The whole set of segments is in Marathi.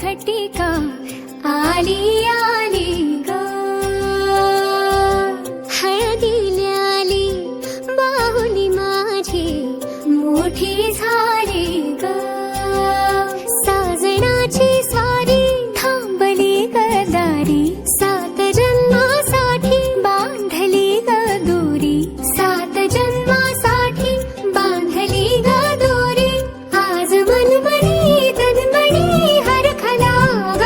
घटिका आली आली ग, हळदीला आली बाहुली माझी मोठी झाली ग, साजणाची स्वारी थांबली गदारी, सात जन्मासाठी बांधली ग दोरी, सात जन्मासाठी बांधली ग दोरी, आज मनमणी तन्मणी हरखला ग,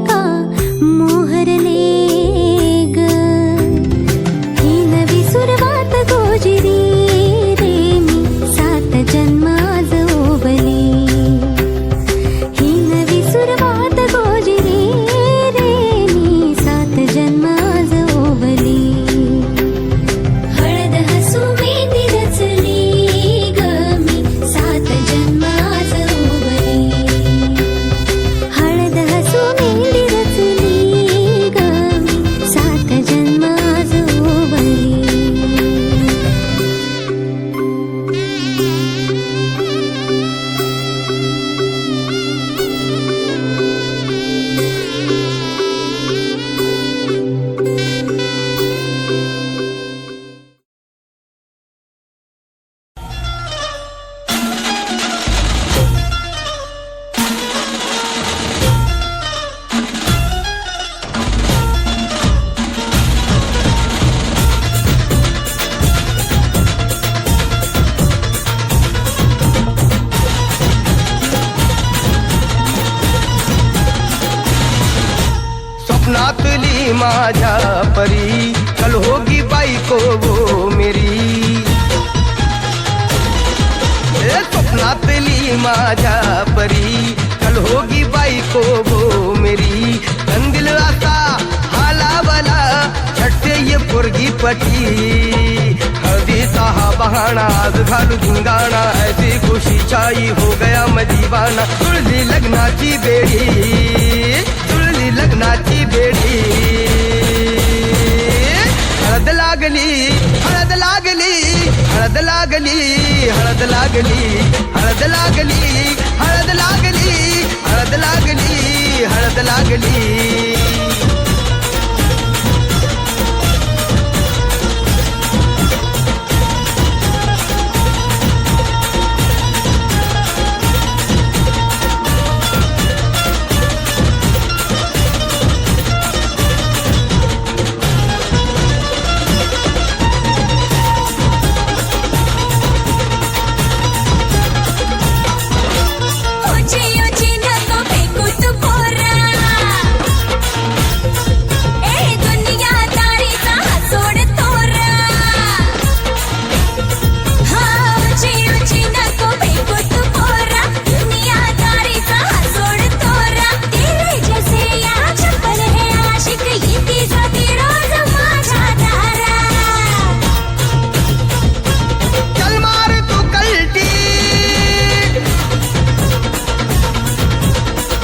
का मोहरले ग. ही नवी सुरुवात गोजिरी रे मी 7 जन्म आज ओवली. ही नवी सुरुवात गोजिरी रे मी 7 जन्म आज ओवली. हळद हसू मेहंदी रचली ग मी 7 जन्म आज ओवली. हळद हसू मेहंदी रचली ग मी 7 जन्म आज ओवली. स्वप्नातली माझ्या परी कल होगी बायको वो मेरी. स्वप्नातली माझ्या परी कल होगी बायको वो मेरी. कंदिल असा हालावला छटते ये पोरगी पटी. हळदीचा हा बहाणा आज घालू धिंगाणा ऐसी खुशी छाई हो गया मैं दीवाना. जुळली लग्नाची बेडी जुळली लग्नाची बेडी. हळद लागली हळद लागली हळद लागली हळद लागली हळद लागली हळद लागली हळद लागली हळद लागली. ऊंची ऊंची नको फेकू तू पोरा. ए दुनियादारीचा हा सोड तोरा. हा ऊंची ऊंची नको फेकू तू पोरा. दुनियादारीचा हा सोड तोरा. तेरे जैसे या चप्पल है आशिक येती जाती रोज माझ्या दारात. चल मार तू कल्टी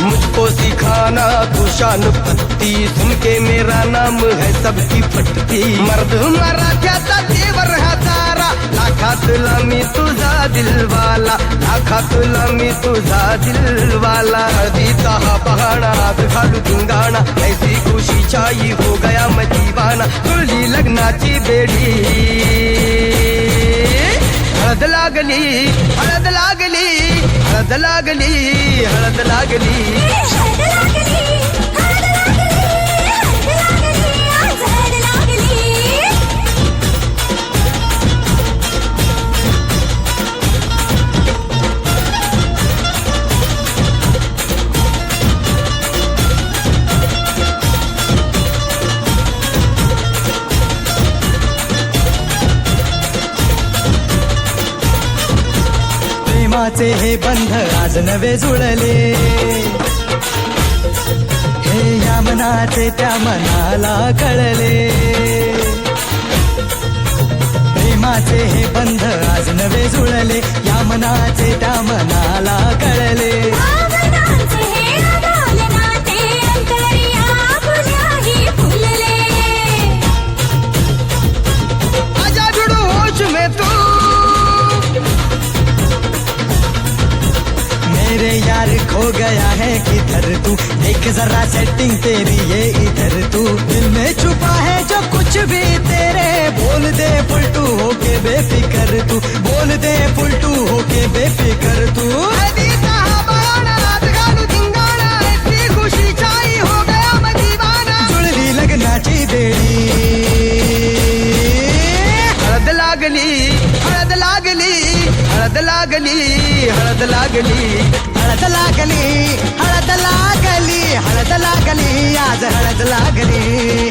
मुझको सिखाना तू शान पत्ती. सुन के मेरा नाम है सबकी फटती. मर्द मराठ्याचा देवर हा तारा. लाखातला मी तुझा दिलवाला लाखातला मी तुझा दिलवाला. हळदीचा हा बहाणा आज घालू धिंगाणा ऐसी खुशी छाई हो गया मैं दीवाना. जुळली लग्नाची बेडी. हळद लागली हळद लागली हळद लागली हळद लागली. हळद लागली हळद लागली हळद लागली आज हळद लागली. प्रेमाचे हे बंध आज नवे जुळले. हे या मनाचे त्या मनाला कळले. प्रेमाचे हे बंध आज नवे जुळले. या मनाचे त्या मनाला कळले. भावनांचे हे अगाल नाते अंतरिया फुल्याही फुलले. आजा जुड़ो होश में तू. मेरे यार खो गया है किधर तू. देख जरा सेटिंग तेरी ये इधर तू. दिल में छुपा है जो कुछ भी तेरे. बोल दे फुलटू होके बेफिकर तू. बोल दे फुलटू होके बेफिकर तू. हळदीचा हा बहाणा आज घालू धिंगाणा ऐसी खुशी छाई हो गया मैं दीवाना. जुळली लग्नाची बेडी. हळद लागली हळद लागली हळद लागली हळद हळद लागली हळद लागली हळद लागली हळद लागली आज हळद लागली